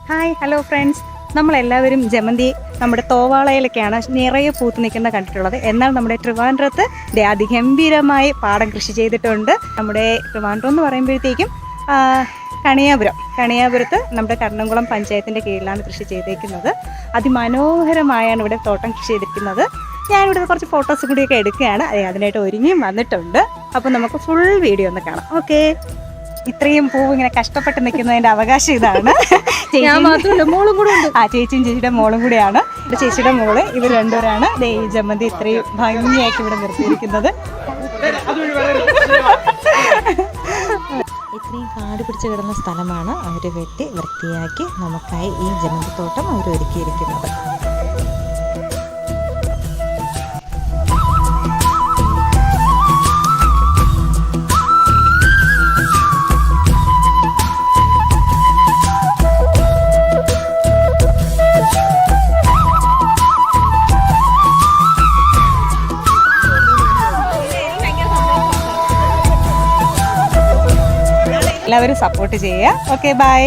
Hi hello friends, നമ്മളെല്ലാവരും ജമന്തി നമ്മുടെ തോവാളയിലൊക്കെയാണ് നിറയെ പൂത്ത് നിൽക്കുന്ന കണ്ടിട്ടുള്ളത്. എന്നാൽ നമ്മുടെ ട്രിവാൻഡ്രത്ത് അതിഗംഭീരമായി പാടം കൃഷി ചെയ്തിട്ടുണ്ട്. നമ്മുടെ ട്രിവാൻഡ്രം എന്ന് പറയുമ്പോഴത്തേക്കും കണിയാപുരത്ത് നമ്മുടെ കർണംകുളം പഞ്ചായത്തിൻ്റെ കീഴിലാണ് കൃഷി ചെയ്തേക്കുന്നത്. അതിമനോഹരമായാണ് ഇവിടെ തോട്ടം കൃഷി ചെയ്തിരിക്കുന്നത്. ഞാനിവിടെ കുറച്ച് ഫോട്ടോസ് കൂടിയൊക്കെ എടുക്കുകയാണ്. അതിനായിട്ട് ഒരുങ്ങിയും വന്നിട്ടുണ്ട്. അപ്പോൾ നമുക്ക് ഫുൾ വീഡിയോ ഒന്ന് കാണാം. ഓക്കെ, ഇത്രയും പൂവ് ഇങ്ങനെ കഷ്ടപ്പെട്ട് നിൽക്കുന്നതിൻ്റെ അവകാശം ഇതാണ്. ഞാൻ മാത്രമല്ല, മോളും കൂടെ ഉണ്ട്. ചേച്ചിയും ചേച്ചിയുടെ മോളും കൂടെയാണ്. ചേച്ചിയുടെ മോള് ഇവർ രണ്ടുപേരാണ് ഈ ജമന്തി ഇത്രയും ഭംഗിയാക്കി ഇവിടെ നിർത്തിയിരിക്കുന്നത്. ഇത്രയും കാട് പിടിച്ച് കിടന്ന സ്ഥലമാണ് അവർ വെട്ടി വൃത്തിയാക്കി നമുക്കായി ഈ ജമന്തിത്തോട്ടം അവർ ഒരുക്കിയിരിക്കുന്നത്. എല്ലാവരും സപ്പോർട്ട് ചെയ്യുക. Okay, by.